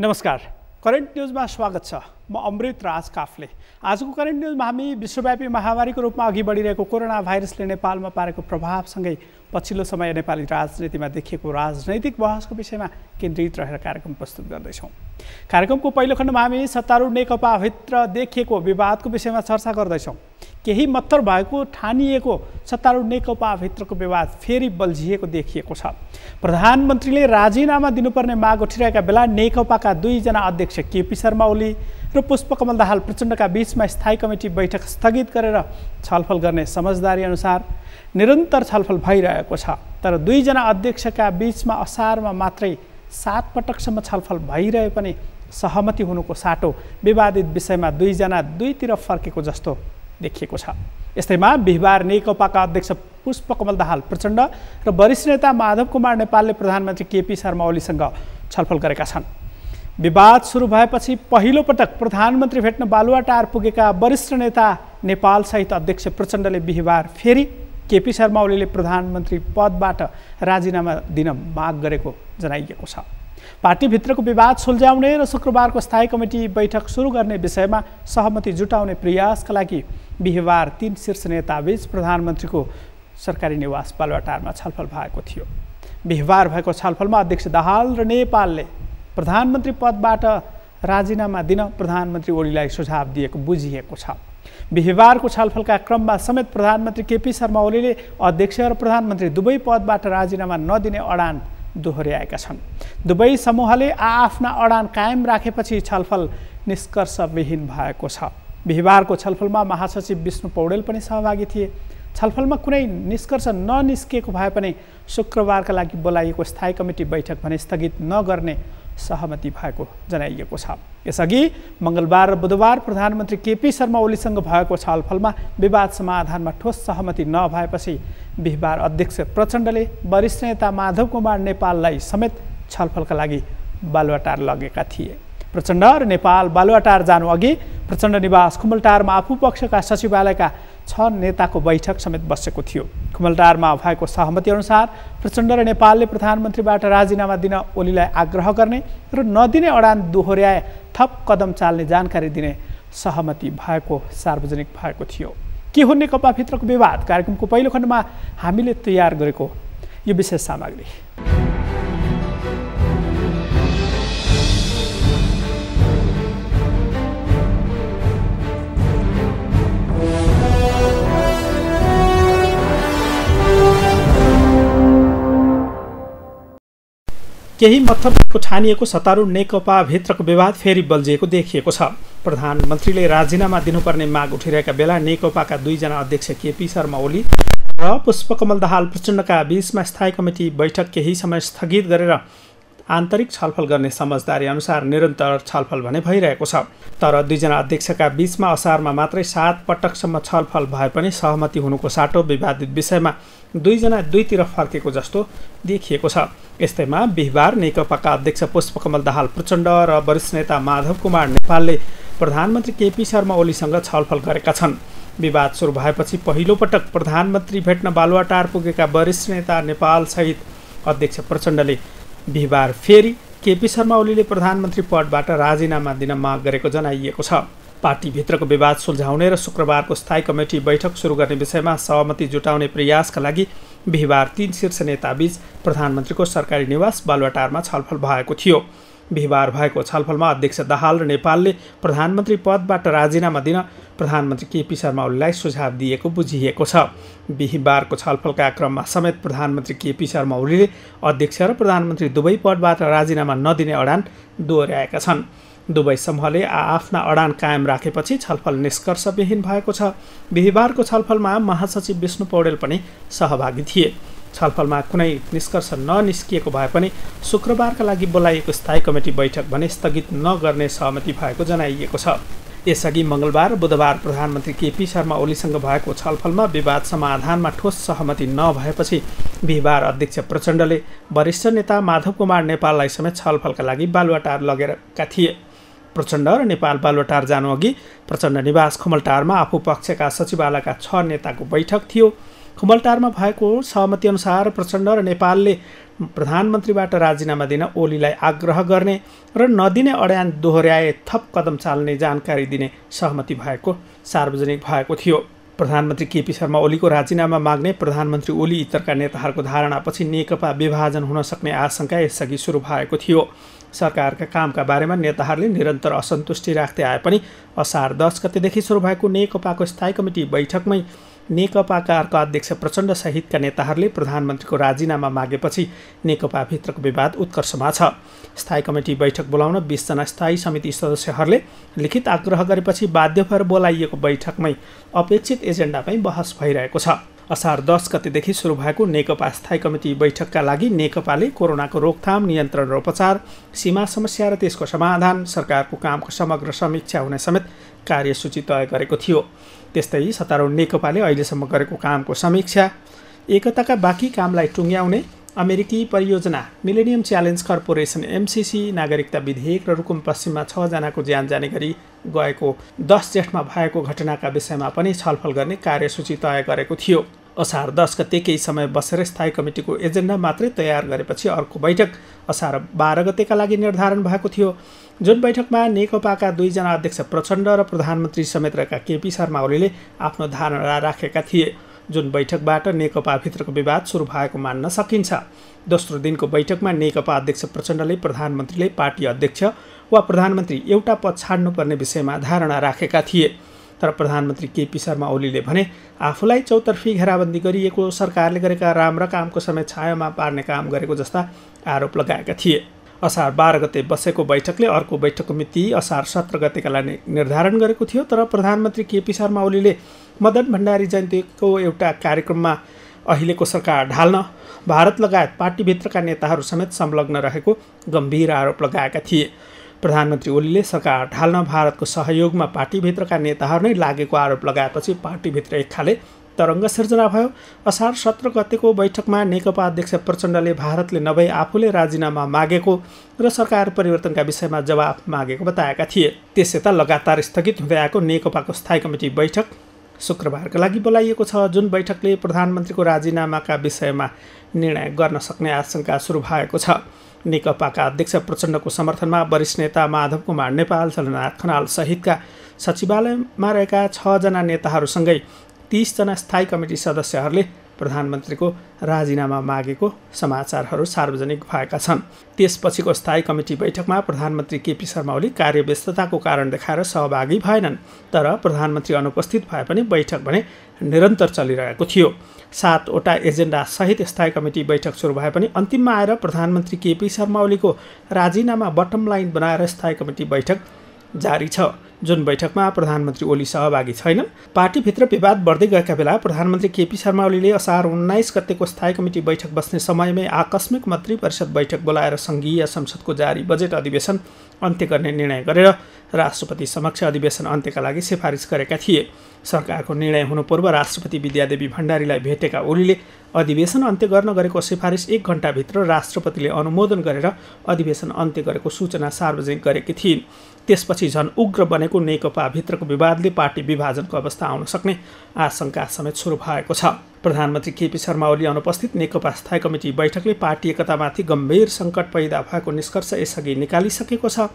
नमस्कार, करेन्ट न्यूजमा स्वागत छ। म अमृत राज काफले। आजको करेन्ट न्यूजमा हामी विश्वव्यापी महामारीको रूपमा अघि बढिरहेको कोरोना भाइरसले नेपालमा पारेको प्रभावसँगै पछिल्लो समय नेपाली राजनीतिमा देखिएको राजनैतिक बहसको विषयमा केन्द्रित रहेर कार्यक्रम प्रस्तुत गर्दैछौँ। कार्यक्रमको पहिलो खण्डमा हामी सत्तारूढ नेकपाभित्र देखिएको विवादको विषयमा चर्चा गर्दैछौँ। केही मत्तर भएको ठानिएको सत्तारूढ नेकपाभित्रको विवाद फेरि बल्झिएको देखिएको छ। प्रधानमन्त्रीले राजीनामा दिनुपर्ने माग उठिरहेका बेला नेकपाका दुईजना अध्यक्ष केपी शर्मा ओली र पुष्पकमल दाहाल प्रचण्डका बीचमा स्थायी कमिटी बैठक स्थगित गरेर छलफल गर्ने समझदारी अनुसार निरन्तर छलफल भइरहेको छ। तर दुईजना अध्यक्षका बीचमा असारमा मात्रै 7 पटकसम्म छलफल भइरहे पनि सहमति हुनुको साटो विवादित विषयमा दुईजना दुईतिर फर्केको जस्तो देखिएको छ। यस्तैमा बिहिबार नेकपाका अध्यक्ष पुष्पकमल दाहाल प्रचण्ड र वरिष्ठ नेता माधव कुमार नेपालले प्रधानमन्त्री केपी शर्मा ओलीसँग छलफल गरेका छन्। विवाद सुरु भएपछि पहिलो पटक प्रधानमन्त्री भेट्न बालुवाटार पुगेका वरिष्ठ नेता नेपाल सहित अध्यक्ष प्रचण्डले बिहिबार फेरि केपी शर्मा ओलीले प्रधानमन्त्री पदबाट राजीनामा दिन माग गरेको जनाइएको छ। पार्टीभित्रको विवाद सुल्झाउने र शुक्रबारको स्थायी कमिटी बैठक सुरु गर्ने विषयमा सहमति जुटाउने प्रयासका लागि बिहिबार 3 शीर्ष नेताबीच प्रधानमन्त्रीको सरकारी निवास बालुवाटारमा छलफल भएको थियो। बिहिबार भएको छलफलमा अध्यक्ष दाहाल र नेपालले प्रधानमन्त्री पदबाट राजीनामा दिन प्रधानमन्त्री ओलीलाई सुझाव दिएको बुझिएको छ। बिहिबारको छलफलका क्रममा समेत प्रधानमन्त्री केपी शर्मा ओलीले अध्यक्ष र प्रधानमन्त्री दुवै पदबाट राजीनामा नदिने अडान दोहोर्याएका छन्। दुवै समूहले आफ्ना अडान कायम राखेपछि छलफल निष्कर्षविहीन भएको छ। बिहिबारको छलफलमा महासचिव विष्णु पौडेल पनि सहभागी थिए। छलफलमा कुनै निष्कर्ष ननिस्केको भए पनि शुक्रबारका लागि बोलाइएको स्थायी कमिटी बैठक भने स्थगित नगर्ने सहमति भएको जनाइएको छ। यसअघि मङ्गलबार र बुधबार प्रधानमन्त्री केपी शर्मा ओलीसँग भएको छलफलमा विवाद समाधानमा ठोस सहमति नभएपछि बिहिबार अध्यक्ष प्रचण्डले वरिष्ठ नेता माधव कुमार नेपाललाई समेत छलफलका लागि बालुवाटार लगेका थिए। प्रचण्ड र नेपाल बालुवाटार जानु अघि प्रचण्ड निवास खुमलटारमा आफू पक्षका सचिवालयका 6 नेताको बैठक समेत बसेको थियो। खुमलटारमा भएको सहमति अनुसार प्रचण्ड र नेपालले प्रधानमन्त्रीबाट राजीनामा दिन ओलीलाई आग्रह गर्ने र नदिने अडान दोहोर्याए थप कदम चाल्ने जानकारी दिने सहमति भएको सार्वजनिक भएको थियो। के हो नेकपाभित्रको विवाद? कार्यक्रमको पहिलो खण्डमा हामीले तयार गरेको यो विशेष सामग्री। केही मत्थरको ठानिएको सत्तारूढ नेकपाभित्रको विवाद फेरि बल्झिएको देखिएको छ। प्रधानमन्त्रीले राजीनामा दिनुपर्ने माग उठिरहेका बेला नेकपाका दुईजना अध्यक्ष केपी शर्मा ओली र पुष्पकमल दाहाल प्रचण्डका बीचमा स्थायी कमिटी बैठक केही समय स्थगित गरेर आन्तरिक छलफल गर्ने समझदारी अनुसार निरन्तर छलफल भने भइरहेको छ। तर दुईजना अध्यक्षका बीचमा असारमा मात्रै 7 पटकसम्म छलफल भए पनि सहमति हुनुको साटो विवादित विषयमा दुईजना दुईतिर फर्केको जस्तो देखिएको छ। यस्तैमा बिहिबार नेकपाका अध्यक्ष पुष्पकमल दाहाल प्रचण्ड र वरिष्ठ नेता माधव कुमार नेपालले प्रधानमन्त्री केपी शर्मा ओलीसँग छलफल गरेका छन्। विवाद सुरु भएपछि पहिलो पटक प्रधानमन्त्री भेट्न बालुवाटार पुगेका वरिष्ठ नेता नेपाल सहित अध्यक्ष प्रचण्डले बिहिबार फेरि केपी शर्मा ओलीले प्रधानमन्त्री पदबाट राजीनामा दिन माग गरेको जनाइएको छ। पार्टीभित्रको विवाद सुल्झाउने र शुक्रबारको स्थायी कमिटी बैठक सुरु गर्ने विषयमा सहमति जुटाउने प्रयासका लागि बिहिबार 3 शीर्ष नेताबीच प्रधानमन्त्रीको सरकारी निवास बालुवाटारमा छलफल भएको थियो। बिहिबार भएको छलफलमा अध्यक्ष दाहाल र नेपालले प्रधानमन्त्री पदबाट राजीनामा दिन प्रधानमन्त्री केपी शर्मा ओलीलाई सुझाव दिएको बुझिएको छ। बिहिबारको छलफलका क्रममा समेत प्रधानमन्त्री केपी शर्मा ओलीले अध्यक्ष र प्रधानमन्त्री दुवै पदबाट राजीनामा नदिने अडान दोहोर्याएका छन्। दुवै समूहले आफ्ना अडान कायम राखेपछि छलफल निष्कर्षविहीन भएको छ। बिहिबारको छलफलमा महासचिव विष्णु पौडेल पनि सहभागी थिए। छलफलमा कुनै निष्कर्ष ननिस्किएको भए पनि शुक्रबारका लागि बोलाइएको स्थायी कमिटी बैठक भने स्थगित नगर्ने सहमति भएको जनाइएको छ। यसअघि मङ्गलबार र बुधबार प्रधानमन्त्री केपी शर्मा ओलीसँग भएको छलफलमा विवाद समाधानमा ठोस सहमति नभएपछि बिहिबार अध्यक्ष प्रचण्डले वरिष्ठ नेता माधव कुमार नेपाललाई समेत छलफलका लागि बालुवाटार लगेका थिए। प्रचण्ड र नेपाल बालुवाटार जानु अघि प्रचण्ड निवास खुमलटारमा आफू पक्षका सचिवालयका 6 नेताको बैठक थियो। खुमलटारमा भएको सहमति अनुसार प्रचण्ड र नेपालले प्रधानमन्त्रीबाट राजीनामा दिन ओलीलाई आग्रह गर्ने र नदिने अडान दोहोर्याए थप कदम चाल्ने जानकारी दिने सहमति भएको सार्वजनिक भएको थियो। प्रधानमन्त्री केपी शर्मा ओलीको राजीनामा माग्ने प्रधानमन्त्री ओली इतरका नेताहरूको धारणापछि नेकपा विभाजन हुन सक्ने आशंका यसअघि सुरु भएको थियो। सरकारका कामका बारेमा नेताहरूले निरन्तर असन्तुष्टि राख्दै आए पनि असार 10 गतेदेखि सुरु भएको नेकपाको स्थायी कमिटी बैठकमै नेकपाका अध्यक्ष प्रचण्ड सहितका नेताहरूले प्रधानमन्त्रीको राजीनामा मागेपछि नेकपाभित्रको विवाद उत्कर्षमा छ। स्थायी कमिटी बैठक बोलाउन 20 जना स्थायी समिति सदस्यहरूले लिखित आग्रह गरेपछि बाध्य भएर बोलाइएको बैठकमै अपेक्षित एजेन्डामै बहस भइरहेको छ। असार 10 गतेदेखि सुरु भएको नेकपा स्थायी कमिटी बैठकका लागि नेकपाले कोरोनाको रोकथाम, नियन्त्रण र उपचार, सीमा समस्या र त्यसको समाधान, सरकारको कामको समग्र समीक्षा हुने समेत कार्यसूची तय गरेको थियो। त्यस्तै सत्तारूढ नेकपाले अहिलेसम्म गरेको कामको समीक्षा, एकताका बाँकी कामलाई टुङ्ग्याउने, अमेरिकी परियोजना मिलेनियम च्यालेन्ज कर्पोरेसन एमसीसी, नागरिकता विधेयक र रुकुम पश्चिममा 6 जनाको ज्यान जाने गरी गएको 10 जेठमा भएको घटनाका विषयमा पनि छलफल गर्ने कार्यसूची तय गरेको थियो। असार 10 गते केही समय बसेर स्थायी कमिटीको एजेन्डा मात्रै तयार गरेपछि अर्को बैठक असार 12 गतेका लागि निर्धारण भएको थियो, जुन बैठकमा नेकपाका 2 जना अध्यक्ष प्रचण्ड र प्रधानमन्त्री समेत रहेका केपी शर्मा ओलीले आफ्नो धारणा राखेका थिए, जुन बैठकबाट नेकपाभित्रको विवाद सुरु भएको मान्न सकिन्छ। दोस्रो दिनको बैठकमा नेकपा अध्यक्ष प्रचण्डले प्रधानमन्त्रीले पार्टी अध्यक्ष वा प्रधानमन्त्री एउटा पद छाड्नुपर्ने विषयमा धारणा राखेका थिए, तर प्रधानमन्त्री केपी शर्मा ओलीले भने आफूलाई चौतर्फी घेराबन्दी गरिएको, सरकारले गरेका राम्रा कामको समय छायामा पार्ने काम गरेको जस्ता आरोप लगाएका थिए। असार 12 गते बसेको बैठकले अर्को बैठकको मिति असार 17 गतेका लागि निर्धारण गरेको थियो, तर प्रधानमन्त्री केपी शर्मा ओलीले मदन भण्डारी जयन्तीको एउटा कार्यक्रममा अहिलेको सरकार ढाल्न भारत लगायत पार्टीभित्रका नेताहरू समेत संलग्न रहेको गम्भीर आरोप लगाएका थिए। प्रधानमन्त्री ओलीले सरकार ढाल्न भारतको सहयोगमा पार्टीभित्रका नेताहरू नै लागेको आरोप लगाएपछि पार्टीभित्र एक खाले तरङ्ग सिर्जना भयो। असार 17 गतेको बैठकमा नेकपा अध्यक्ष प्रचण्डले भारतले नभई आफूले राजीनामा मागेको र सरकार परिवर्तनका विषयमा जवाफ मागेको बताएका थिए। त्यसयता लगातार स्थगित हुँदै आएको नेकपाको स्थायी कमिटी बैठक शुक्रबारका लागि बोलाइएको छ, जुन बैठकले प्रधानमन्त्रीको राजीनामाका विषयमा निर्णय गर्न सक्ने आशंका सुरु भएको छ। नेकपाका अध्यक्ष प्रचण्डको समर्थनमा वरिष्ठ नेता माधव कुमार नेपाल, झलनाथ खनाल सहितका सचिवालयमा रहेका 6 जना नेताहरूसँगै 30 जना स्थायी कमिटी सदस्यहरूले प्रधानमन्त्रीको राजीनामा मागेको समाचारहरू सार्वजनिक भएका छन्। त्यसपछिको स्थायी कमिटी बैठकमा प्रधानमन्त्री केपी शर्मा ओली कार्यव्यस्तताको कारण देखाएर सहभागी भएनन्, तर प्रधानमन्त्री अनुपस्थित भए पनि बैठक भने निरन्तर चलिरहेको थियो। 7 वटा एजेन्डा सहित स्थायी कमिटी बैठक सुरु भए पनि अन्तिममा आएर प्रधानमन्त्री केपी शर्मा ओलीको राजीनामा बटम लाइन बनाएर स्थायी कमिटी बैठक जारी छ, जुन बैठकमा प्रधानमन्त्री ओली सहभागी छैनन्। पार्टीभित्र विवाद बढ्दै गएका बेला प्रधानमन्त्री केपी शर्मा ओलीले असार 19 गतेको स्थायी कमिटी बैठक बस्ने समयमै आकस्मिक मन्त्री परिषद बैठक बोलाएर सङ्घीय संसदको जारी बजेट अधिवेशन अन्त्य गर्ने निर्णय गरेर राष्ट्रपति समक्ष अधिवेशन अन्त्यका लागि सिफारिस गरेका थिए। सरकारको निर्णय हुनु पूर्व राष्ट्रपति विद्यादेवी भण्डारीलाई भेटेका ओलीले अधिवेशन अन्त्य गर्न गरेको सिफारिस 1 घण्टाभित्र राष्ट्रपतिले अनुमोदन गरेर अधिवेशन अन्त्य गरेको सूचना सार्वजनिक गरेकी थिइन्। त्यसपछि झन् उग्र बनेको नेकपाभित्रको विवादले पार्टी विभाजनको अवस्था आउन सक्ने आशंका समेत सुरु भएको छ। प्रधानमन्त्री केपी शर्मा ओली अनुपस्थित नेकपा स्थायी कमिटी बैठकले पार्टी एकतामाथि गम्भीर सङ्कट पैदा भएको निष्कर्ष यसअघि निकालिसकेको छ।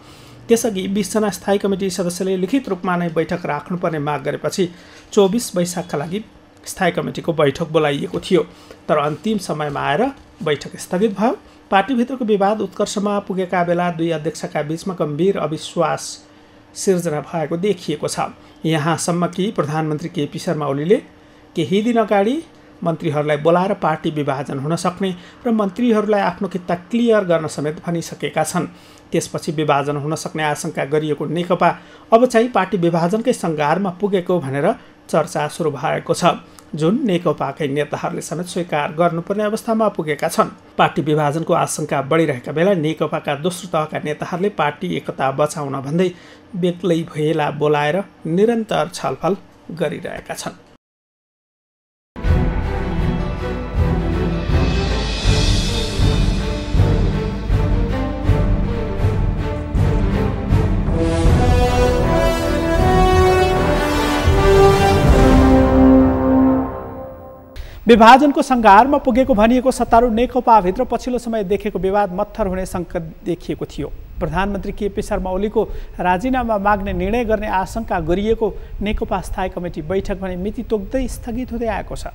त्यसअघि 20 जना स्थायी कमिटी सदस्यले लिखित रूपमा नै बैठक राख्नुपर्ने माग गरेपछि 24 वैशाखका लागि स्थायी कमिटीको बैठक बोलाइएको थियो, तर अन्तिम समयमा आएर बैठक स्थगित भयो। पार्टीभित्रको विवाद उत्कर्षमा पुगेका बेला 2 अध्यक्षका बीचमा गम्भीर अविश्वास सिर्जना भएको देखिएको छ। यहाँसम्म कि प्रधानमन्त्री केपी शर्मा ओलीले केही दिन अगाडि मन्त्रीहरूलाई बोलाएर पार्टी विभाजन हुन सक्ने र मन्त्रीहरूलाई आफ्नो किता क्लियर गर्न समेत भनिसकेका छन्। त्यसपछि विभाजन हुन सक्ने आशंका गरिएको नेकपा अब चाहिँ पार्टी विभाजनकै सङ्घारमा पुगेको भनेर चर्चा सुरु भएको छ, जुन नेकपाकै नेताहरूले समेत स्वीकार गर्नुपर्ने अवस्थामा पुगेका छन्। पार्टी विभाजनको आशंका बढिरहेका बेला नेकपाका दोस्रो तहका नेताहरूले पार्टी एकता बचाउन भन्दै बेग्लै भेला बोलाएर निरन्तर छलफल गरिरहेका छन्। विभाजनको सङ्घारमा पुगेको भनिएको सत्तारूढ नेकपाभित्र पछिल्लो समय देखेको विवाद मत्थर हुने सङ्केत देखिएको थियो। प्रधानमन्त्री केपी शर्मा ओलीको राजीनामा माग्ने निर्णय गर्ने आशंका गरिएको नेकपा स्थायी कमिटी बैठक भने मिति तोक्दै स्थगित हुँदै आएको छ।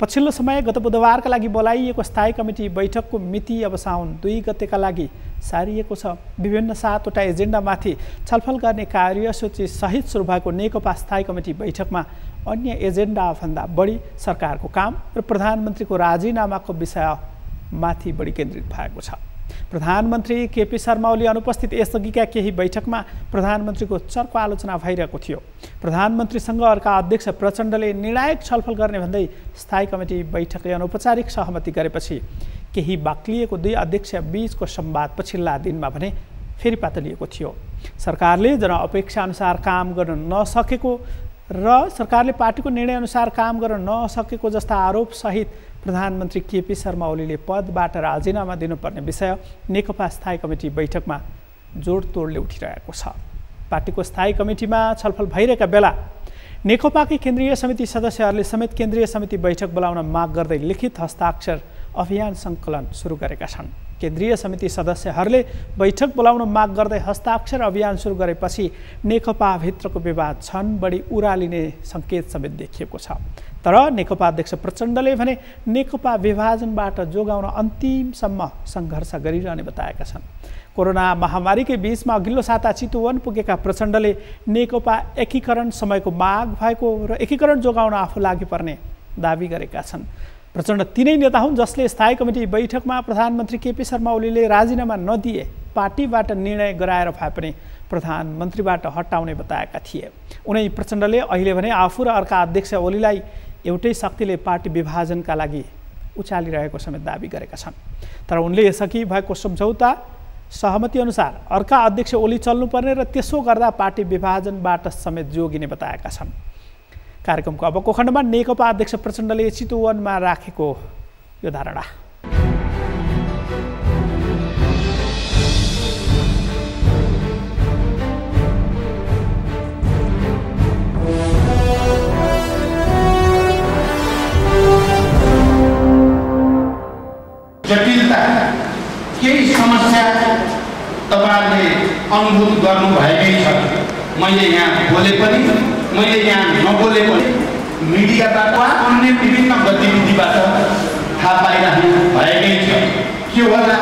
पछिल्लो समय गत बुधबारका लागि बोलाइएको स्थायी कमिटी बैठकको मिति अब साउन 2 गतेका लागि सारिएको छ। विभिन्न 7वटा एजेन्डामाथि छलफल गर्ने कार्यसूची सहित सुरु भएको नेकपा स्थायी कमिटी बैठकमा अन्य एजेन्डाभन्दा बढी सरकारको काम र प्रधानमन्त्रीको राजीनामाको विषयमाथि बढी केन्द्रित भएको छ। प्रधानमन्त्री केपी शर्मा ओली अनुपस्थित यसअघिका केही बैठकमा प्रधानमन्त्रीको चर्को आलोचना भइरहेको थियो। प्रधानमन्त्रीसँग अर्का अध्यक्ष प्रचण्डले निर्णायक छलफल गर्ने भन्दै स्थायी कमिटी बैठकले अनौपचारिक सहमति गरेपछि केही बाक्लिएको 2 अध्यक्ष बीचको संवाद पछिल्ला दिनमा भने फेरि पातलिएको थियो। सरकारले जनअपेक्षाअनुसार काम गर्न नसकेको र सरकारले पार्टीको निर्णयअनुसार काम गर्न नसकेको जस्ता आरोपसहित प्रधानमन्त्री केपी शर्मा ओलीले पदबाट राजीनामा दिनुपर्ने विषय नेकपा स्थायी कमिटी बैठकमा जोडतोडले उठिरहेको छ। पार्टीको स्थायी कमिटीमा छलफल भइरहेका बेला नेकपाकै केन्द्रीय समिति सदस्यहरूले समेत केन्द्रीय समिति बैठक बोलाउन माग गर्दै लिखित हस्ताक्षर अभियान सङ्कलन सुरु गरेका छन्। केन्द्रीय समिति सदस्यहरूले बैठक बोलाउन माग गर्दै हस्ताक्षर अभियान सुरु गरेपछि नेकपाभित्रको विवाद झन बढी उरालिने सङ्केत समेत देखिएको छ। तर नेकपा अध्यक्ष प्रचण्डले भने नेकपा विभाजनबाट जोगाउन अन्तिमसम्म सङ्घर्ष गरिरहने बताएका छन्। कोरोना महामारीकै बीचमा अघिल्लो साता चितवन पुगेका प्रचण्डले नेकपा एकीकरण समयको माग भएको र एकीकरण जोगाउन आफू लागि पर्ने दावी गरेका छन्। प्रचण्ड तिनै नेता हुन् जसले स्थायी कमिटी बैठकमा प्रधानमन्त्री केपी शर्मा ओलीले राजीनामा नदिए पार्टीबाट निर्णय गराएर भए पनि प्रधानमन्त्रीबाट हटाउने बताएका थिए। उनै प्रचण्डले अहिले भने आफू र अर्का अध्यक्ष ओलीलाई एउटै शक्तिले पार्टी विभाजनका लागि उचालिरहेको समेत दावी गरेका छन्। तर उनले यसअघि भएको सम्झौता सहमति अनुसार अर्का अध्यक्ष ओली चल्नुपर्ने र त्यसो गर्दा पार्टी विभाजनबाट समेत जोगिने बताएका छन्। कार्यक्रमको अबको खण्डमा नेकपा अध्यक्ष प्रचण्डले चितवनमा राखेको यो धारणा। जटिलता केही समस्या तपाईहरुले अनुभूत गर्नु भएकै छ। मैले यहाँ बोले पनि मैले यहाँ नबोले पनि मिडियाबाट वा अन्य विभिन्न गतिविधिबाट थाहा पाइराख्नु भएकै छ। के होला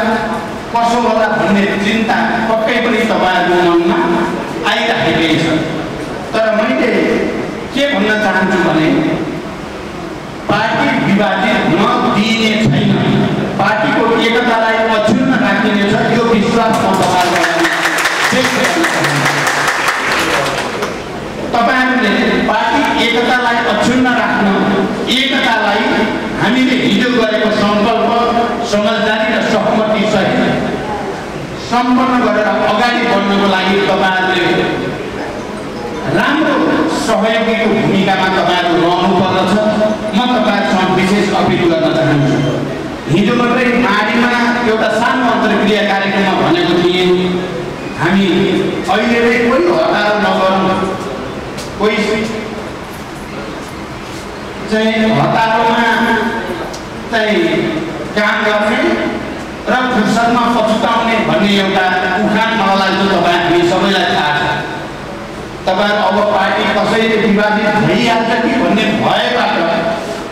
कसो होला भन्ने चिन्ता पक्कै पनि तपाईहरुको मनमा आइराखेकै छ। तर मैले के भन्न चाहन्छु भने पार्टी विभाजित नदिने छैन, पार्टीको एकतालाई अक्षुण्ण राखिनेछ यो विश्वास म तपाईहरुले पार्टी एकतालाई अक्षुण्ण राख्न, एकतालाई हामीले हिजो गरेको संकल्प समझदारी र सहमति सहित सम्पन्न गरेर अगाडि बढ्नको लागि तपाईहरुले राम्रो सहयोगीको भूमिकामा तपाईहरु रहनु पर्दछ। म तपाईहरुसँग विशेष अपिल गर्न चाहन्छु। हिजो मात्रै माडीमा एउटा सानो अन्तर्क्रिया कार्यक्रममा भनेको थिएँ हामी अहिले नै कोही हतार नगरौँ, कोही चाहिँ हतारमा चाहिँ काम गर्ने र फुर्सदमा पछुताउने भन्ने एउटा उखान मलाई चाहिँ तपाईहरु सबैलाई थाहा छ। तपाईहरु अब पार्टी कसैले विभाजित भइहाल्छ कि भन्ने भयबाट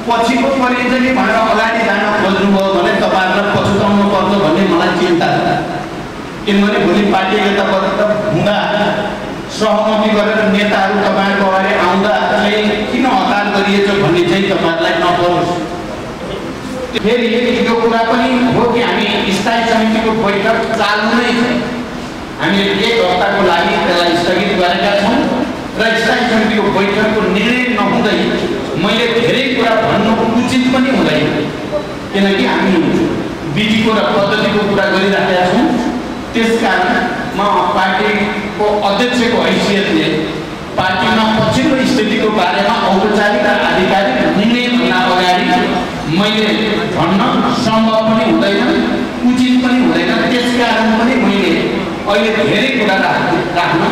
पछिको परिन्छ कि भनेर अगाडि जान खोज्नुभयो भने तपाईहरुलाई पछुताउनु पर्छ भन्ने मलाई चिन्ता छ। किनभने भोलि पार्टी एकताबद्ध हुँदा सहमति गरेर नेताहरू तपाईहरुको अगाडि आउँदा चाहिँ किन हतार गरिएछ भन्ने चाहिँ तपाईहरुलाई नपरोस्। फेरि यो कुरा पनि हो कि हामी स्थायी समितिको बैठक चालु नै छ। हामीले 1 हप्ताको लागि त्यसलाई स्थगित गरेका छौँ र स्थायी समितिको बैठकको निर्णय नहुँदै मैले धेरै कुरा भन्नु उचित पनि हुँदैन, किनकि हामी विधिको र पद्धतिको कुरा गरिराखेका छौँ। त्यसकारण म पार्टीको अध्यक्षको हैसियतले पार्टीमा पछिल्लो स्थितिको बारेमा औपचारिक र आधिकारिक निर्णय भन्दा अगाडि मैले भन्न सम्भव पनि हुँदैन, उचित पनि हुँदैन। त्यसकारण पनि मैले अहिले धेरै कुरा राख्न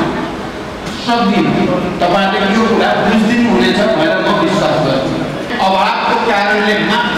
सक्दिनँ। तपाईहरुले यो कुरा बुझ्दिनु हुनेछ भनेर म विश्वास गर्छु। अभावको कारणले मात्र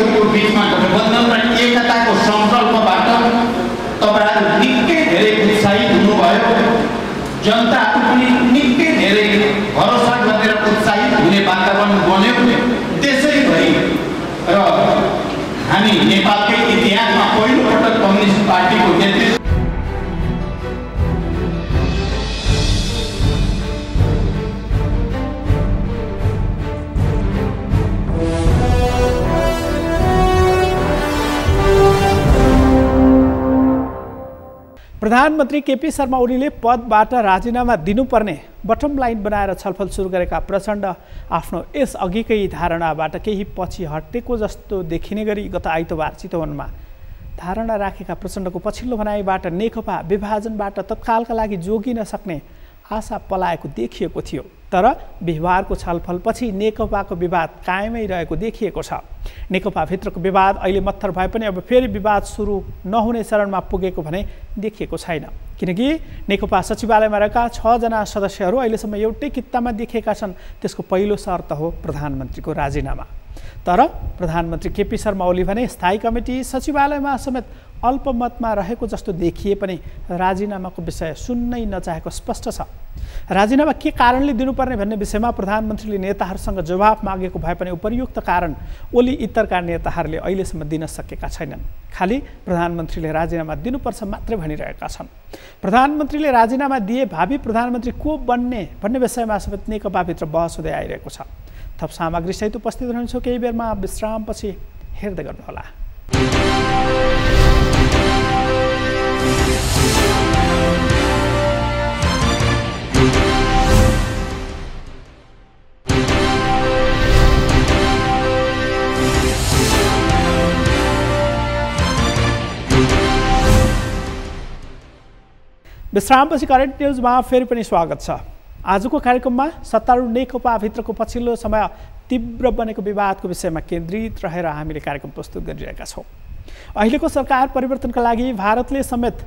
पार्टीहरूको बिचमा गठबन्धन र एकताको सङ्कल्पबाट तपाईँहरू निकै धेरै उत्साहित हुनुभयो। जनताहरू पनि निकै धेरै भरोसा गरेर उत्साहित हुने वातावरण बन्यो। त्यसैभरि र हामी नेपालकै इतिहासमा पहिलोपटक कम्युनिस्ट पार्टीको नेतृत्व प्रधानमन्त्री केपी शर्मा ओलीले पदबाट राजीनामा दिनुपर्ने बटम लाइन बनाएर छलफल सुरु गरेका प्रचण्ड आफ्नो यसअघिकै धारणाबाट केही पछि हटेको जस्तो देखिने गरी गत आइतबार चितवनमा धारणा राखेका प्रचण्डको पछिल्लो भनाइबाट नेकपा विभाजनबाट तत्कालका लागि जोगिन सक्ने आशा पलाएको देखिएको थियो। तर बिहिबारको छलफलपछि नेकपाको विवाद कायमै रहेको देखिएको छ। नेकपाभित्रको विवाद अहिले मत्थर भए पनि अब फेरि विवाद सुरु नहुने चरणमा पुगेको भने देखिएको छैन, किनकि नेकपा सचिवालयमा रहेका 6 जना सदस्यहरू अहिलेसम्म एउटै कित्तामा देखिएका छन्। त्यसको पहिलो शर्त हो प्रधानमन्त्रीको राजीनामा। तर प्रधानमन्त्री केपी शर्मा ओली भने स्थायी कमिटी सचिवालयमा समेत अल्पमतमा रहेको जस्तो देखिए पनि राजीनामाको विषय सुन्नै नचाहेको स्पष्ट छ। राजीनामा के कारणले दिनुपर्ने भन्ने विषयमा प्रधानमन्त्रीले नेताहरूसँग जवाफ मागेको भए पनि उपर्युक्त कारण ओली इतरका नेताहरूले अहिलेसम्म दिन सकेका छैनन्। खालि प्रधानमन्त्रीले राजीनामा दिनुपर्छ मात्रै भनिरहेका छन्। प्रधानमन्त्रीले राजीनामा दिए भावी प्रधानमन्त्री को बन्ने भन्ने विषयमा समेत नेकपाभित्र बहस हुँदै आइरहेको छ। थप सामग्री सहित उपस्थित रहन्छौँ केही बेरमा विश्रामपछि, हेर्दै गर्नुहोला। विश्रामपछि करेन्ट न्युजमा फेरि पनि स्वागत छ। आजको कार्यक्रममा सत्तारूढ नेकपाभित्रको पछिल्लो समय तीव्र बनेको विवादको विषयमा केन्द्रित रहेर हामीले कार्यक्रम प्रस्तुत गरिरहेका छौँ। अहिलेको सरकार परिवर्तनका लागि भारतले समेत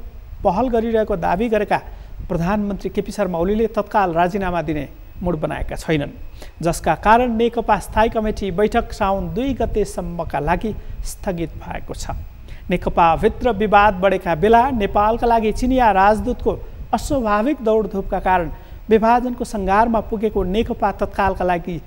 पहल गरिरहेको दाबी गरेका प्रधानमन्त्री केपी शर्मा ओलीले तत्काल राजीनामा दिने मुड बनाएका छैनन्, जसका कारण नेकपा स्थायी कमिटी बैठक साउन 2 गतेसम्मका लागि स्थगित भएको छ। नेकपाभित्र विवाद बढेका बेला नेपालका लागि चिनिया राजदूतको अस्वाभाविक दौडधुपका कारण विभाजनको सङ्घारमा पुगेको नेकपा तत्कालका लागि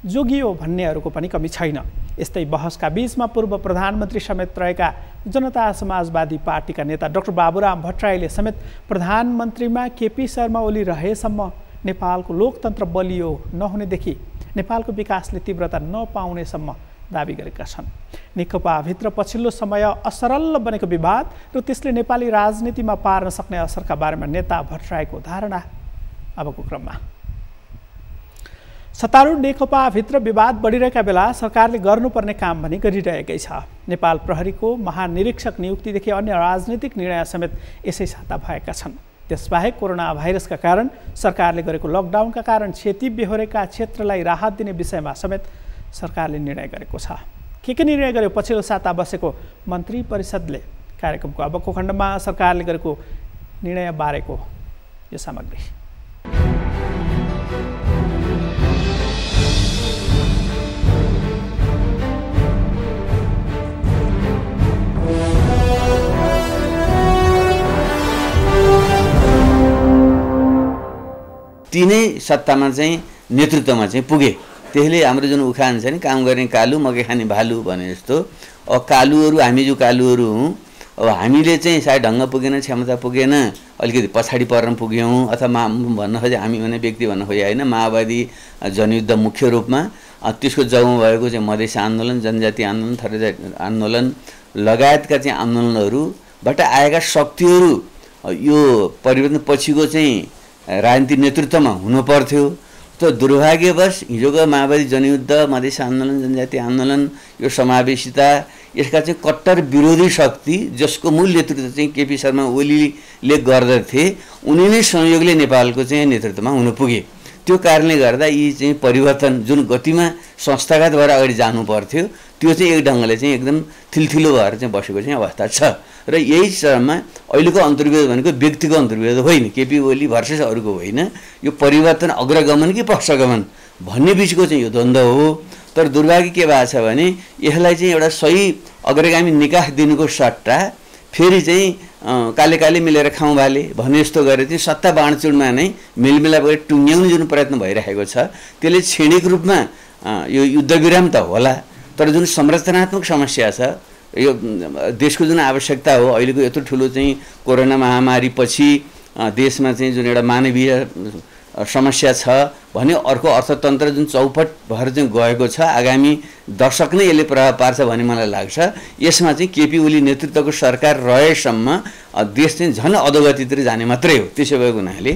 जोगियो भन्नेहरूको पनि कमी छैन। यस्तै बहसका बीचमा पूर्व प्रधानमन्त्री समेत रहेका जनता समाजवादी पार्टीका नेता डाक्टर बाबुराम भट्टराईले समेत प्रधानमन्त्रीमा केपी शर्मा ओली रहेसम्म नेपालको लोकतन्त्र बलियो नहुनेदेखि नेपालको विकासले तीव्रता नपाउनेसम्म दाबी गरेका छन्। नेकपाभित्र पछिल्लो समय असरल बनेको विवाद र त्यसले नेपाली राजनीतिमा पार्न सक्ने असरका बारेमा नेता भट्टराईको धारणा अबको क्रममा। सत्तारूढ नेकपाभित्र विवाद बढिरहेका बेला सरकारले गर्नुपर्ने काम भने गरिरहेकै छ। नेपाल प्रहरीको महानिरीक्षक नियुक्तिदेखि अन्य राजनीतिक निर्णय समेत यसै साता भएका छन्। त्यसबाहेक कोरोना भाइरसका कारण सरकारले गरेको लकडाउनका कारण क्षति बेहोरेका क्षेत्रलाई राहत दिने विषयमा समेत सरकारले निर्णय गरेको छ। के निर्णय गर्यो पछिल्लो साता बसेको मन्त्री परिषदले? कार्यक्रमको अबको खण्डमा सरकारले गरेको निर्णय बारेको यो सामग्री। तीनै सत्तामा चाहिँ नेतृत्वमा चाहिँ पुगे। त्यसले हाम्रो जुन उखान छ नि, काम गर्ने कालु मकै खाने भालु भने जस्तो, अब कालुहरू हामी जो कालुहरू हौँ, अब हामीले चाहिँ सायद ढङ्ग पुगेन, क्षमता पुगेन, अलिकति पछाडि पर्न पुग्यौँ, अथवा भन्न खोजे हामी भने व्यक्ति भन्न खोजे होइन, माओवादी जनयुद्ध मुख्य रूपमा त्यसको जगमा भएको चाहिँ मधेसी आन्दोलन, जनजाति आन्दोलन, थर आन्दोलन लगायतका चाहिँ आन्दोलनहरूबाट आएका शक्तिहरू यो परिवर्तन पछिको चाहिँ राजनीतिक नेतृत्वमा हुनु पर्थ्यो। त दुर्भाग्यवश हिजोको माओवादी जनयुद्ध, मधेसी आन्दोलन, जनजाति आन्दोलन, यो समावेशिता, यसका चाहिँ कट्टर विरोधी शक्ति जसको मूल नेतृत्व चाहिँ केपी शर्मा ओलीले गर्दथे, उनी नै संयोगले नेपालको चाहिँ नेतृत्वमा हुन पुगे। त्यो कारणले गर्दा यी चाहिँ परिवर्तन जुन गतिमा संस्थागत भएर अगाडि जानु पर्थ्यो, त्यो चाहिँ एक ढङ्गले चाहिँ एकदम थिलथिलो भएर चाहिँ बसेको चाहिँ अवस्था छ। र यही चरणमा अहिलेको अन्तर्विरोध भनेको व्यक्तिको अन्तर्विरोध होइन, केपी ओली भर्सेस अरूको होइन, यो परिवर्तन अग्रगमन कि पश्चगमन भन्ने बिचको चाहिँ यो द्वन्द्व हो। तर दुर्भाग्य के भएको छ भने यसलाई चाहिँ एउटा सही अग्रगामी निकाह दिनुको सट्टा फेरि चाहिँ काले काले मिलेर खाउँ भाले भन्ने जस्तो गरेर चाहिँ सत्ता बाँडचुँडमा नै मेलमिलाप गरेर टुङ्ग्याउने जुन प्रयत्न भइरहेको छ त्यसले क्षणिक रूपमा यो युद्धविराम त होला, तर जुन संरचनात्मक समस्या छ, यो देशको जुन आवश्यकता हो, अहिलेको यत्रो ठुलो चाहिँ कोरोना महामारी पछि देशमा चाहिँ जुन एउटा मानवीय समस्या छ भने अर्को अर्थतन्त्र जुन चौपट भएर चाहिँ गएको छ, आगामी दशक नै यसले प्रभाव पार्छ भन्ने मलाई लाग्छ। यसमा चाहिँ केपी ओली नेतृत्वको सरकार रहेसम्म देश चाहिँ झन् अधोगतितिर जाने मात्रै हो। त्यसो भएको हुनाले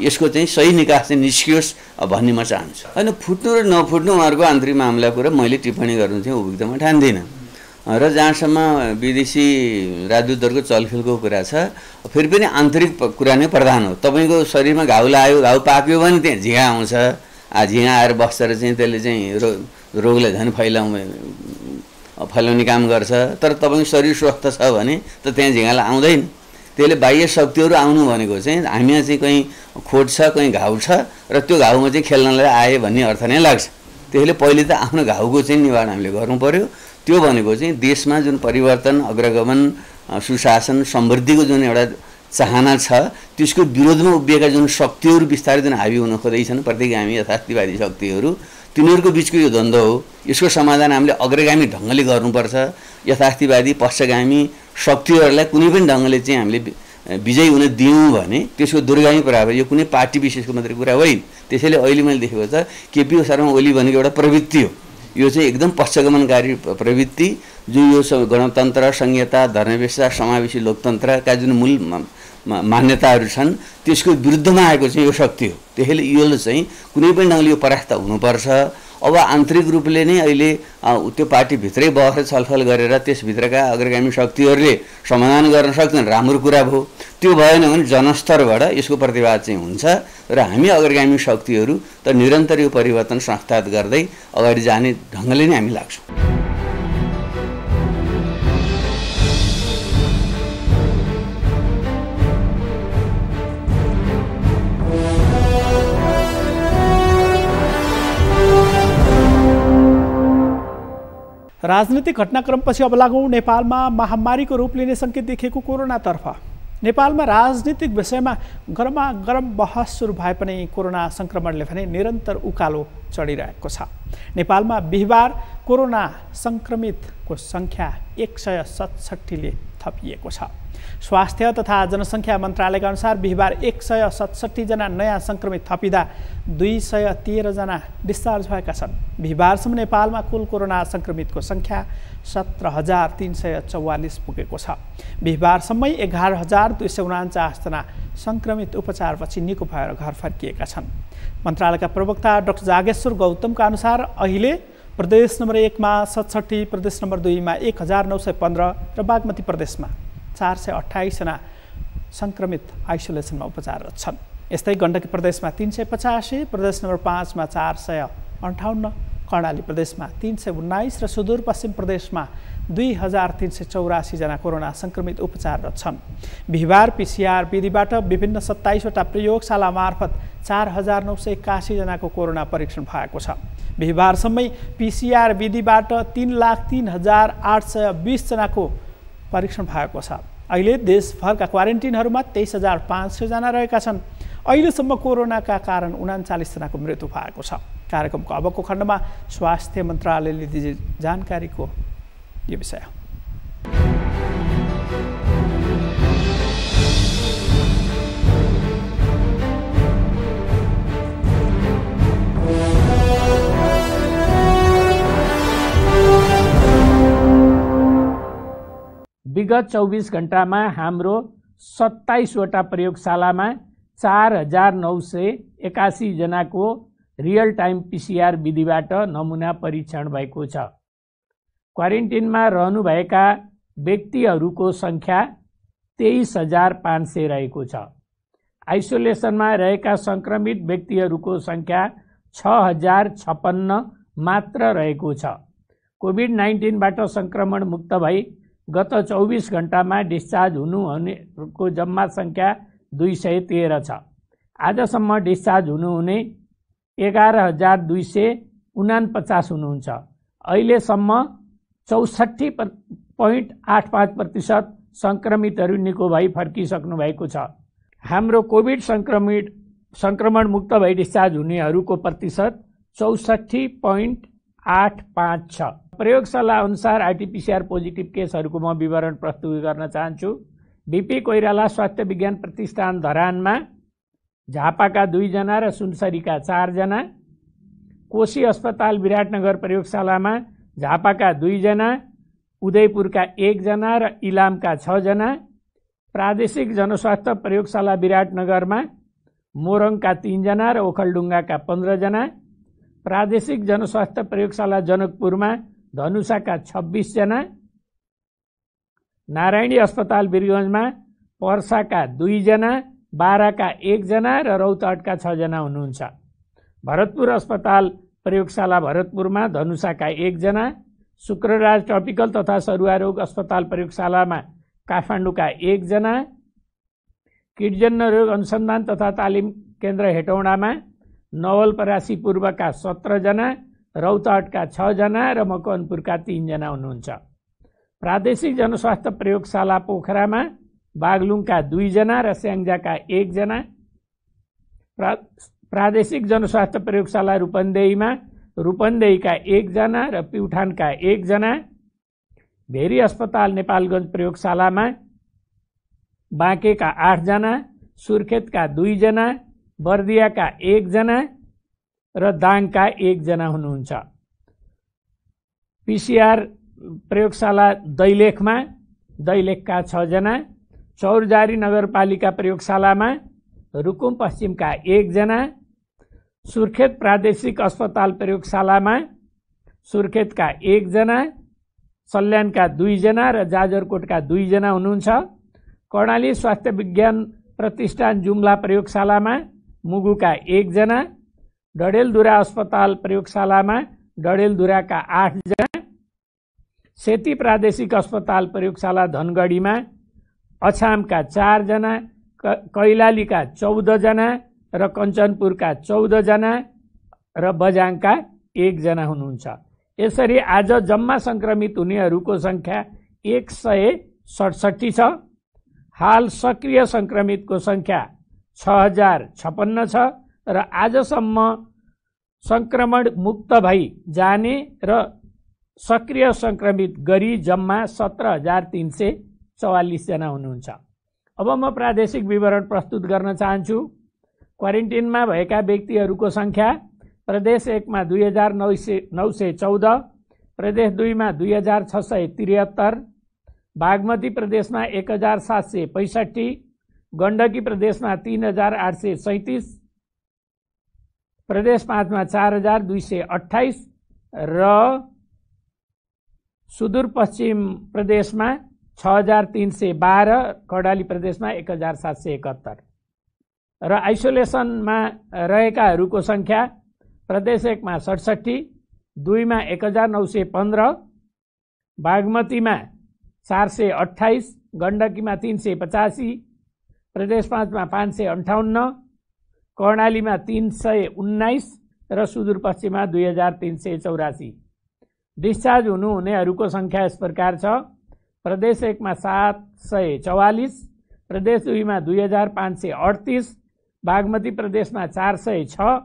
यसको चाहिँ सही निकास चाहिँ निस्कियोस् भन्ने म चाहन्छु। होइन, फुट्नु र नफुट्नु उहाँहरूको आन्तरिक मामलाको र मैले टिप्पणी गर्नु चाहिँ उपयुक्तमा ठान्दिनँ। र जहाँसम्म विदेशी राजदूतहरूको चलखेलको कुरा छ, फेरि पनि आन्तरिक कुरा नै प्रधान हो। तपाईँको शरीरमा घाउ लाग्यो, घाउ पाक्यो भने त्यहाँ झिँगा आउँछ, झिँगा आएर बस्छ र चाहिँ त्यसले चाहिँ रोगलाई झन् फैलाउने काम गर्छ। तर तपाईँको शरीर स्वस्थ छ भने त त्यहाँ झिँगालाई आउँदैन। त्यसले बाह्य शक्तिहरू आउनु भनेको चाहिँ हामीमा चाहिँ कहीँ खोट छ, कहीँ घाउ छ र त्यो घाउमा चाहिँ खेल्नलाई आए भन्ने अर्थ नै लाग्छ। त्यसले पहिले त आफ्नो घाउको चाहिँ निवारण हामीले गर्नु पर्यो। त्यो भनेको चाहिँ देशमा जुन परिवर्तन, अग्रगमन, सुशासन, समृद्धिको जुन एउटा चाहना छ त्यसको विरोधमा उभिएका जुन शक्तिहरू बिस्तारै जुन हावी हुन खोज्दैछन्, प्रतिगामी यथार्थवादी शक्तिहरू, तिनीहरूको बिचको यो द्वन्द्व हो। यसको समाधान हामीले अग्रगामी ढङ्गले गर्नुपर्छ। यथार्थवादी पश्चगामी शक्तिहरूलाई कुनै पनि ढङ्गले चाहिँ हामीले विजयी हुन दियौँ भने त्यसको दूरगामी प्रभाव, यो कुनै पार्टी विशेषको मात्रै कुरा होइन। त्यसैले अहिले मैले देखेको छ केपी शर्मा ओली भनेको एउटा प्रवृत्ति हो। यो चाहिँ एकदम पश्चगमनकारी प्रवृत्ति, जो यो गणतन्त्र, संहिता, धर्मव्यवस्था, समावेशी लोकतन्त्रका जुन मूल मान्यताहरू छन् त्यसको विरुद्धमा आएको चाहिँ यो शक्ति हो। त्यसैले यो चाहिँ कुनै पनि ढङ्गले यो परास्त हुनुपर्छ। अब आन्तरिक रूपले नै अहिले त्यो पार्टीभित्रै बसेर छलफल गरेर त्यसभित्रका अग्रगामी शक्तिहरूले समाधान गर्न सक्छन्, राम्रो कुरा भयो। त्यो भएन भने जनस्तरबाट यसको प्रतिवाद चाहिँ हुन्छ र हामी अग्रगामी शक्तिहरू त निरन्तर यो परिवर्तन संस्थागत गर्दै अगाडि जाने ढङ्गले नै हामी लाग्छौँ। राजनीतिक घटनाक्रमपछि अब लागौँ नेपालमा महामारीको रूप लिने सङ्केत देखिएको कोरोनातर्फ। नेपालमा राजनीतिक विषयमा गरम बहस सुरु भए पनि कोरोना सङ्क्रमणले भने निरन्तर उकालो चढिरहेको छ। नेपालमा बिहिबार कोरोना सङ्क्रमितको सङ्ख्या 167ले थपिएको छ। स्वास्थ्य तथा जनसङ्ख्या मन्त्रालयका अनुसार बिहिबार 167 जना नयाँ सङ्क्रमित थपिँदा 213 जना डिस्चार्ज भएका छन्। बिहिबारसम्म नेपालमा कुल कोरोना सङ्क्रमितको सङ्ख्या 17,344 पुगेको छ। बिहिबारसम्मै 11,249 जना सङ्क्रमित उपचारपछि निको भएर घर फर्किएका छन्। मन्त्रालयका प्रवक्ता डाक्टर जागेश्वर गौतमका अनुसार अहिले प्रदेश नम्बर 1 मा 67, प्रदेश नम्बर 2 मा 1915 र बागमती प्रदेशमा 428 जना सङ्क्रमित आइसोलेसनमा उपचाररत छन्। यस्तै गण्डकी प्रदेशमा 385, प्रदेश नम्बर 5 मा 458, कर्णाली प्रदेशमा 319 र सुदूरपश्चिम प्रदेशमा 2384 जना कोरोना सङ्क्रमित उपचाररत छन्। बिहिबार पिसिआर विधिबाट विभिन्न 27 वटा प्रयोगशाला मार्फत 4981 जनाको कोरोना परीक्षण भएको छ। बिहिबारसम्मै पिसिआर विधिबाट 3,03,820 जनाको परीक्षण भएको छ। अहिले देशभरका क्वारेन्टिनहरूमा 23,500 जना रहेका छन्। अहिलेसम्म कोरोनाका कारण 39 जनाको मृत्यु भएको छ। कार्यक्रमको अबको खण्डमा स्वास्थ्य मन्त्रालयले दिए जानकारीको यो विषय। विगत 24 घण्टामा हाम्रो 27 वटा प्रयोगशालामा 4,981 जनाको रियल टाइम पिसिआर विधिबाट नमुना परीक्षण भएको छ। क्वारेन्टिनमा रहनुभएका व्यक्तिहरूको सङ्ख्या 23,500 रहेको छ। आइसोलेसनमा रहेका सङ्क्रमित व्यक्तिहरूको सङ्ख्या 6,056 मात्र रहेको छ। कोभिड-19बाट सङ्क्रमण मुक्त भई गत 24 घण्टामा डिस्चार्ज हुनुहुनेको जम्मा सङ्ख्या 213 छ। आजसम्म डिस्चार्ज हुनुहुने 11,249 हुनुहुन्छ। अहिलेसम्म 64.85% सङ्क्रमितहरू निको भई फर्किसक्नु भएको छ। हाम्रो कोभिड सङ्क्रमण मुक्त भई डिस्चार्ज हुनेहरूको प्रतिशत 64.85 छ। प्रयोगशाला अनुसार आरटीपीसीआर पोजिटिभ केसहरूको म विवरण प्रस्तुत गर्न चाहन्छु। बीपी कोइराला स्वास्थ्य विज्ञान प्रतिष्ठान धरानमा झापाका 2 जना र सुनसरीका 4 जना, कोशी अस्पताल विराटनगर प्रयोगशालामा झापाका 2 जना, उदयपुरका 1 जना र इलामका 6 जना, प्रादेशिक जनस्वास्थ्य प्रयोगशाला विराटनगरमा मोरङका 3 जना र ओखलढुङ्गाका 15 जना, प्रादेशिक जनस्वास्थ्य प्रयोगशाला जनकपुरमा धनुषाका 26 जना, नारायणी अस्पताल वीरगञ्जमा पर्साका 2 जना, बाराका 1 जना र रौतहटका 6 जना हुनुहुन्छ। भरतपुर अस्पताल प्रयोगशाला भरतपुरमा धनुषाका 1 जना, शुक्रराज ट्रपिकल तथा सरुवा रोग अस्पताल प्रयोगशालामा काठमाडौँका 1 जना, किटजन्य रोग अनुसन्धान तथा तालिम केन्द्र हेटौडामा नवलपरासी पूर्वका 17 जना, रौतहटका 6 जना र मकवानपुरका 3 जना हुनुहुन्छ। प्रादेशिक जनस्वास्थ्य प्रयोगशाला पोखरामा बागलुङका 2 जना र स्याङ्जाका 1 जना, प्रादेशिक जनस्वास्थ्य प्रयोगशाला रूपन्देहीका 1 जना र प्युठानका 1 जना, भेरी अस्पताल नेपालगञ्ज प्रयोगशालामा बाँकेका 8 जना, सुर्खेतका 2 जना, बर्दियाका 1 जना र दाङका 1 जना हुनुहुन्छ। पीसीआर प्रयोगशाला दैलेखका 6 जना, चौरजारी नगरपालिका प्रयोगशालामा रुकुम पश्चिमका 1 जना, सुर्खेत प्रादेशिक अस्पताल प्रयोगशालामा सुर्खेतका 1 जना, सल्यानका 2 जना र जाजरकोटका 2 जना हुनुहुन्छ। कर्णाली स्वास्थ्य विज्ञान प्रतिष्ठान जुम्ला प्रयोगशालामा मुगुका 1 जना, डडेलधुरा अस्पताल प्रयोगशालामा डडेलधुराका 8 जना, सेती प्रादेशिक अस्पताल प्रयोगशाला धनगढीमा अछामका 4 जना, कैलालीका 14 जना र कञ्चनपुरका 14 जना र बझाङका 1 जना हुनुहुन्छ। यसरी आज जम्मा सङ्क्रमित हुनेहरूको सङ्ख्या 167 छ। हाल सक्रिय सङ्क्रमितको सङ्ख्या 6056 छ र आजसम्म सङ्क्रमण मुक्त भई जाने र सक्रिय सङ्क्रमित गरी जम्मा 17,344 जना हुनुहुन्छ। अब म प्रादेशिक विवरण प्रस्तुत गर्न चाहन्छु। क्वारेन्टिनमा भएका व्यक्तिहरूको सङ्ख्या प्रदेश 1 मा 2,914, प्रदेश 2 मा 2,673, बागमती प्रदेशमा 1,765, गण्डकी प्रदेशमा 3,837, प्रदेश 5 मा 4,228 र सुदूरपश्चिम प्रदेशमा 6,312, कर्णाली प्रदेशमा 1,771 र आइसोलेसनमा रहेकाहरूको सङ्ख्या प्रदेश 1 मा 67, 2 मा 1,915, बागमतीमा 428, गण्डकीमा 385, प्रदेश 5 मा 558, कर्णालीमा 319 र सुदूरपश्चिममा 2,384। डिस्चार्ज हुनुहुनेहरूको सङ्ख्या यस प्रकार छ। प्रदेश 1 मा 744, प्रदेश 2 मा 2,538, बागमती प्रदेशमा 406,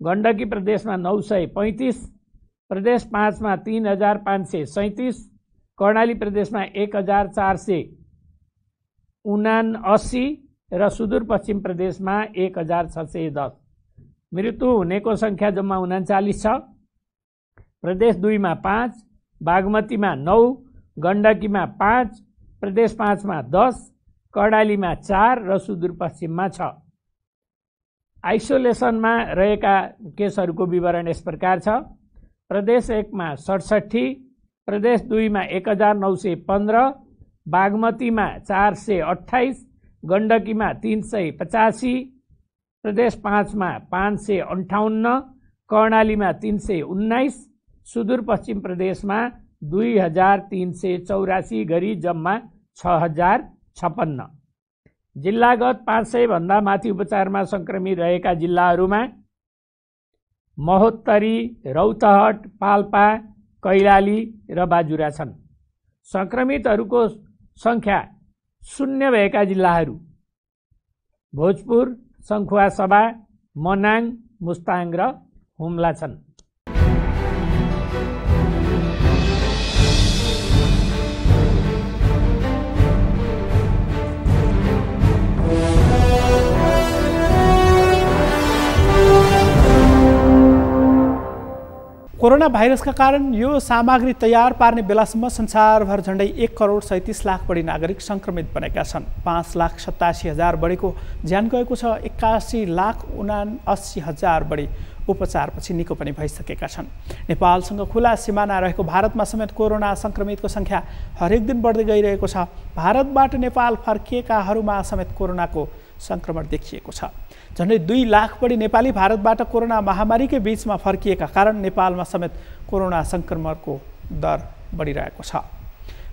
गण्डकी प्रदेशमा 935, प्रदेश 5 मा 3,537, कर्णाली प्रदेशमा 1,479 र सुदूरपश्चिम प्रदेशमा 1,610। मृत्यु हुनेको सङ्ख्या जम्मा 39 छ। प्रदेश 2 मा 5, बागमतीमा 9, गण्डकीमा 5, प्रदेश 5 मा 10, कर्णालीमा 4 र सुदूरपश्चिममा 6। आइसोलेसनमा रहेका केसहरूको विवरण यस प्रकार छ। प्रदेश 1 मा 67, प्रदेश 2 मा 1,915, बागमतीमा 428, गण्डकीमा 385, प्रदेश 5 मा 558, कर्णालीमा 319, सुदूरपश्चिम प्रदेशमा 2,384 गरी जम्मा 6,056। जिल्लागत 500 भन्दा माथि उपचारमा सङ्क्रमित रहेका जिल्लाहरूमा महोत्तरी, रौतहट, पाल्पा, कैलाली र बाजुरा छन्। सङ्क्रमितहरूको सङ्ख्या 0 भएका जिल्लाहरू भोजपुर, सङ्खुवासभा, मनाङ, मुस्ताङ र हुम्ला छन्। कोरोना भाइरसका कारण यो सामग्री तयार पार्ने बेलासम्म संसारभर झण्डै 1,37,00,000 बढी नागरिक सङ्क्रमित बनेका छन्। 5,87,000 बढीको ज्यान गएको छ। 81,79,000 बढी उपचारपछि निको पनि भइसकेका छन्। नेपालसँग खुला सिमाना रहेको भारतमा समेत कोरोना सङ्क्रमितको सङ्ख्या हरेक दिन बढ्दै गइरहेको छ। भारतबाट नेपाल फर्किएकाहरूमा समेत कोरोनाको सङ्क्रमण देखिएको छ। झन्डै 2 लाख बढी नेपाली भारतबाट कोरोना महामारीकै बीचमा फर्किएका कारण नेपालमा समेत कोरोना सङ्क्रमणको दर बढिरहेको छ।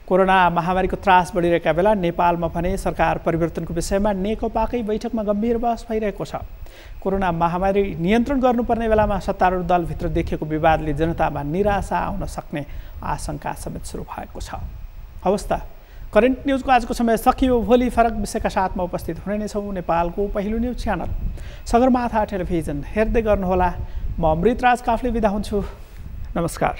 कोरोना महामारीको त्रास बढिरहेका बेला नेपालमा भने सरकार परिवर्तनको विषयमा नेकपाकै बैठकमा गम्भीर बहस भइरहेको छ। कोरोना महामारी नियन्त्रण गर्नुपर्ने बेलामा सत्तारूढ दलभित्र देखिएको विवादले जनतामा निराशा आउन सक्ने आशंका समेत सुरु भएको छ। हवस् त, करेन्ट न्युजको आजको समय सकियो। भोलि फरक विषयका साथमा उपस्थित हुने नै छौँ। नेपालको पहिलो न्युज च्यानल सगरमाथा टेलिभिजन हेर्दै गर्नुहोला। म अमृत राज काफ्ले बिदा हुन्छु। नमस्कार।